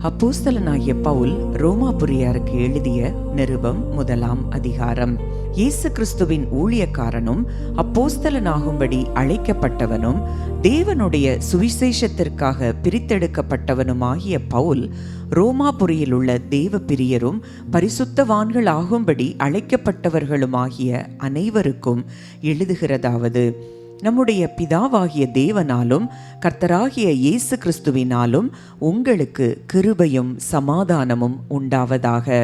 அப்போஸ்தலனாகிய பவுல் ரோமாபுரியருக்கு எழுதிய நிருபம் 1ஆம் அதிகாரம். இயேசு கிறிஸ்துவின் ஊழியக்காரனும் அப்போஸ்தலனாகும்படி அழைக்கப்பட்டவனும் தேவனுடைய சுவிசேஷத்திற்காக பிரித்தெடுக்கப்பட்டவனுமாகிய பவுல், ரோமாபுரியில் உள்ள தேவ பிரியரும் பரிசுத்தவான்கள் ஆகும்படி அழைக்கப்பட்டவர்களுமாகிய அனைவருக்கும் எழுதுகிறதாவது: நம்முடைய பிதாவாகிய தேவனாலும் கர்த்தராகிய இயேசு கிறிஸ்துவினாலும் உங்களுக்கு கிருபையும் சமாதானமும் உண்டாவதாக.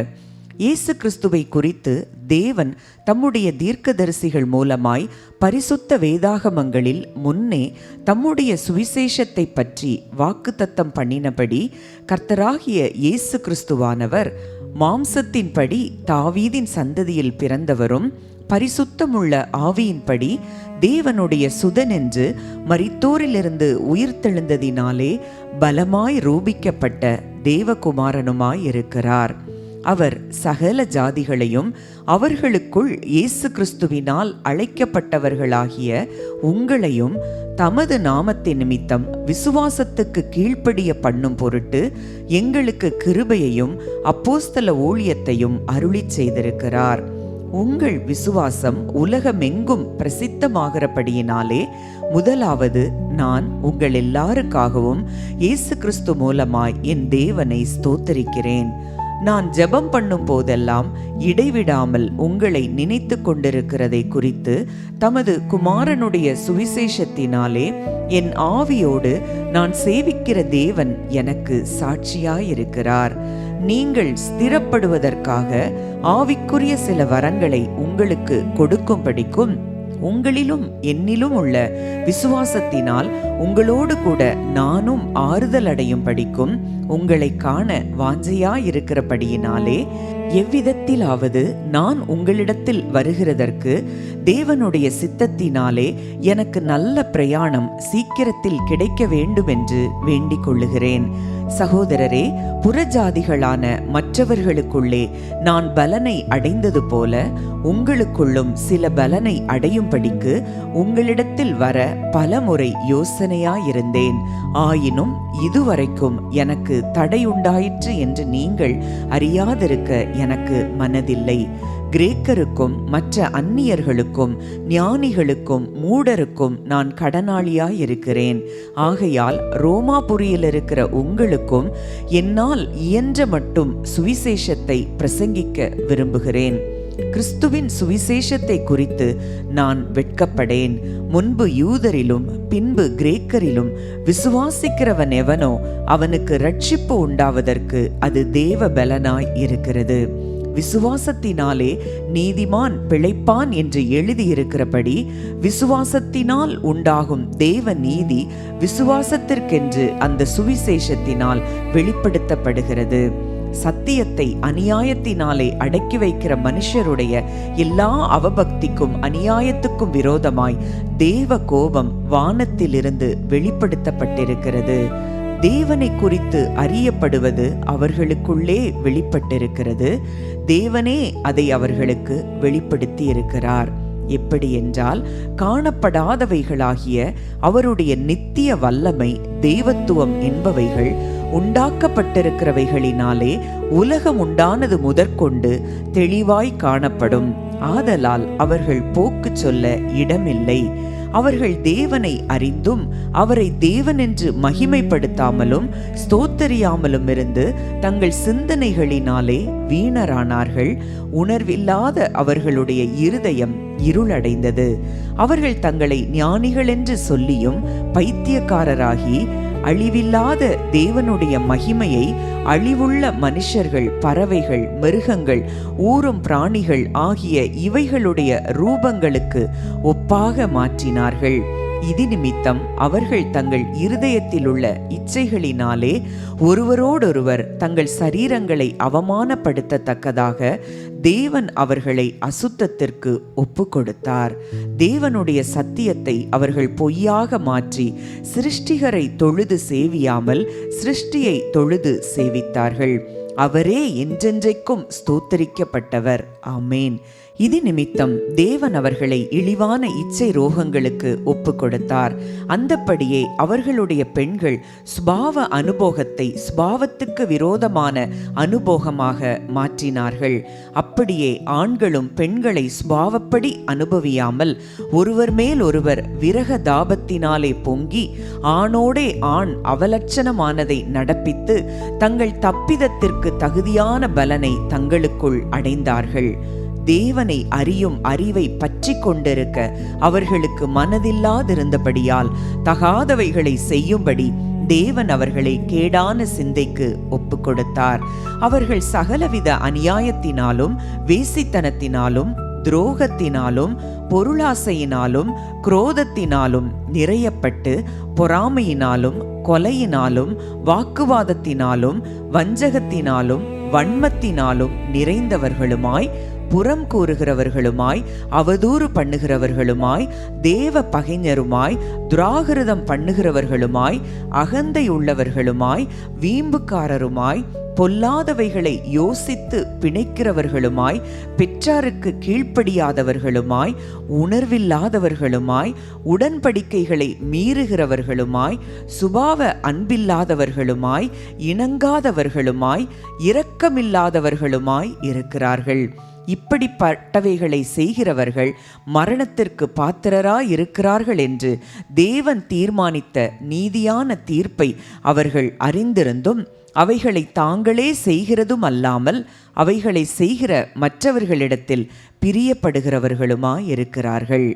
இயேசு கிறிஸ்துவை குறித்து தேவன் தம்முடைய தீர்க்கதரிசிகள் மூலமாய் பரிசுத்த வேதாகமங்களில் முன்னே தம்முடைய சுவிசேஷத்தை பற்றி வாக்குத்தத்தம் பண்ணினபடி, கர்த்தராகிய இயேசு கிறிஸ்துவானவர் மாம்சத்தின்படி தாவீதின் சந்ததியில் பிறந்தவரும் பரிசுத்தமுள்ள ஆவியின்படி தேவனுடைய சுதனென்று மரித்தோரிலிருந்து உயிர்த்தெழுந்ததினாலே பலமாய் ரூபிக்கப்பட்ட தேவகுமாரனுமாயிருக்கிறார். அவர் சகல ஜாதிகளையும் அவர்களுக்குள் இயேசு கிறிஸ்துவினால் அழைக்கப்பட்டவர்களாகிய உங்களையும் தமது நாமத்தின் நிமித்தம் விசுவாசத்துக்கு கீழ்ப்படிய பண்ணும் பொருட்டு எங்களுக்கு கிருபையையும் அப்போஸ்தல ஊழியத்தையும் அருளிச் செய்திருக்கிறார். உங்கள் விசுவாசம் உலகமெங்கும் பிரசித்தமாகிறபடியினாலே முதலாவது நான் உங்கள் எல்லாருக்காகவும் இயேசு கிறிஸ்து மூலமாய் என் தேவனை ஸ்தோத்தரிக்கிறேன். நான் ஜெபம் பண்ணும் போதெல்லாம் இடைவிடாமல் உங்களை நினைத்து கொண்டிருக்கிறதை குறித்து தமது குமாரனுடைய சுவிசேஷத்தினாலே என் ஆவியோடு நான் சேவிக்கிற தேவன் எனக்கு சாட்சியாயிருக்கிறார். நீங்கள் ஸ்திரப்படுவதற்காக ஆவிக்குரிய சில வரங்களை உங்களுக்கு கொடுக்கும்படிக்கும் உங்களிலும் என்னிலும் உள்ள விசுவாசத்தினால் உங்களோடு கூட நானும் ஆறுதல் அடையும் படிக்கும் உங்களை காண வாஞ்சையாயிருக்கிறபடியினாலே எவ்விதத்திலாவது நான் உங்களிடத்தில் வருகிறதற்கு தேவனுடைய சித்தத்தினாலே எனக்கு நல்ல பிரயாணம் சீக்கிரத்தில் கிடைக்க வேண்டுமென்று வேண்டிக் கொள்ளுகிறேன். சகோதரரே, புறஜாதிகளான மற்றவர்களுக்குள்ளே நான் பலனை அடைந்தது போல உங்களுக்குள்ளும் சில பலனை அடையும்படிக்கு உங்களிடத்தில் வர பலமுறை யோசனையாயிருந்தேன். ஆயினும் இதுவரைக்கும் எனக்கு தடையுண்டாயிற்று என்று நீங்கள் அறியாதிருக்க எனக்கு மனதில்லை. கிரேக்கருக்கும் மற்ற அந்நியர்களுக்கும் ஞானிகளுக்கும் மூடருக்கும் நான் கடனாளியாயிருக்கிறேன். ஆகையால் ரோமாபுரியில் இருக்கிற உங்களுக்கும் என்னால் இயன்ற மட்டும் சுவிசேஷத்தை பிரசங்கிக்க விரும்புகிறேன். கிறிஸ்துவின் சுவிசேஷத்தை குறித்து நான் வெட்கப்படேன். முன்பு யூதரிலும் பின்பு கிரேக்கரிலும் விசுவாசிக்கிறவன் எவனோ அவனுக்கு இரட்சிப்பு உண்டாவதற்கு அது தேவ பலனாய் இருக்கிறது. விசுவாசத்தினாலே நீதிமான் பிழைப்பான் என்று எழுதியிருக்கிறபடி விசுவாசத்தினால் உண்டாகும் தேவ நீதி விசுவாசத்திற்கென்று அந்த சுவிசேஷத்தினால் வெளிப்படுத்தப்படுகிறது. சத்தியத்தை அநியாயத்தினாலே அடக்கி வைக்கிற மனுஷருடைய எல்லா அவபக்திக்கும் அநியாயத்துக்கும் விரோதமாய் தேவ கோபம் வானத்திலிருந்து வெளிப்படுத்தப்பட்டிருக்கிறது. தேவனை குறித்து அறியப்படுவது அவர்களுக்குள்ளே வெளிப்பட்டிருக்கிறது. தேவனே அதை அவர்களுக்கு வெளிப்படுத்தி இருக்கிறார். எப்படி என்றால், காணப்படாதவைகளாகிய அவருடைய நித்திய வல்லமை, தெய்வத்துவம் என்பவைகள் உண்டாக்கப்பட்டிருக்கிறவைகளினாலே உலகம் உண்டானது முதற்கொண்டு தெளிவாய் காணப்படும். ஆதலால் அவர்கள் போக்கு சொல்ல இடமில்லை. அவர்கள் தேவனை அறிந்தும் அவரை தேவனென்று மகிமைப்படுத்தாமலும் ஸ்தோத்தரியாமலும் இருந்து தங்கள் சிந்தனைகளினாலே வீணரானார்கள். உணர்வில்லாத அவர்களுடைய இருதயம் இருளடைந்தது. அவர்கள் தங்களை ஞானிகள் என்று சொல்லியும் பைத்தியக்காரராகி அழிவில்லாத தேவனுடைய மகிமையை அழிவுள்ள மனுஷர்கள், பறவைகள், மிருகங்கள், ஊரும் பிராணிகள் ஆகிய இவைகளுடைய ரூபங்களுக்கு ஒப்பாக மாற்றினார்கள். இது நிமித்தம் அவர்கள் தங்கள் இருதயத்தில் உள்ள இச்சைகளினாலே ஒருவரோடொருவர் தங்கள் சரீரங்களை அவமானப்படுத்தத்தக்கதாக தேவன் அவர்களை அசுத்தத்திற்கு ஒப்பு கொடுத்தார். தேவனுடைய சத்தியத்தை அவர்கள் பொய்யாக மாற்றி சிருஷ்டிகரை தொழுது சேவியாமல் சிருஷ்டியை தொழுது சேவித்தார்கள். அவரே என்றென்றைக்கும் ஸ்தோத்தரிக்கப்பட்டவர். ஆமேன். இது நிமித்தம் தேவன் அவர்களை இழிவான இச்சை ரோகங்களுக்கு ஒப்பு கொடுத்தார். அந்தப்படியே அவர்களுடைய பெண்கள் சுபாவ அனுபோகத்தை சுபாவத்துக்கு விரோதமான அனுபோகமாக மாற்றினார்கள். அப்படியே ஆண்களும் பெண்களை சுபாவப்படி அனுபவியாமல் ஒருவர் மேல் ஒருவர் விரக தாபத்தினாலே பொங்கி ஆணோடே ஆண் அவலட்சணமானதை நடப்பித்து தங்கள் தப்பிதத்திற்கு தகுதியான பலனை தங்களுக்குள் அடைந்தார்கள். தேவனை அறியும் அறிவை பற்றி கொண்டிருக்க அவர்களுக்கு மனதில்லாதிருந்தபடியால் தகாதவைகளை செய்யும்படி தேவன் அவர்களை கேடான சிந்தைக்கு ஒப்பு கொடுத்தார். அவர்கள் சகலவித அநியாயத்தினாலும் வேசித்தனத்தினாலும் துரோகத்தினாலும் பொருளாசையினாலும் குரோதத்தினாலும் நிறையப்பட்டு பொறாமையினாலும் கொலையினாலும் வாக்குவாதத்தினாலும் வஞ்சகத்தினாலும் வன்மத்தினாலும் நிறைந்தவர்களுமாய் புறம் கூறுகிறவர்களுமாய் அவதூறு பண்ணுகிறவர்களுமாய் தேவ பகைஞருமாய் துராகிருதம் பண்ணுகிறவர்களுமாய் அகந்தை உள்ளவர்களுமாய் வீம்புக்காரருமாய் பொல்லாதவைகளை யோசித்து பிணைக்கிறவர்களுமாய் பெற்றாருக்கு கீழ்ப்படியாதவர்களுமாய் உணர்வில்லாதவர்களுமாய் உடன்படிக்கைகளை மீறுகிறவர்களுமாய் சுபாவ அன்பில்லாதவர்களுமாய் இணங்காதவர்களுமாய் இரக்கமில்லாதவர்களுமாய் இருக்கிறார்கள். இப்படிப்பட்டவைகளை செய்கிறவர்கள் மரணத்திற்கு பாத்திரராயிருக்கிறார்கள் என்று தேவன் தீர்மானித்த நீதியான தீர்ப்பை அவர்கள் அறிந்திருந்தும் அவைகளை தாங்களே செய்கிறதும் அல்லாமல் அவைகளை செய்கிற மற்றவர்களிடத்தில் பிரியப்படுகிறவர்களுமாயிருக்கிறார்கள்.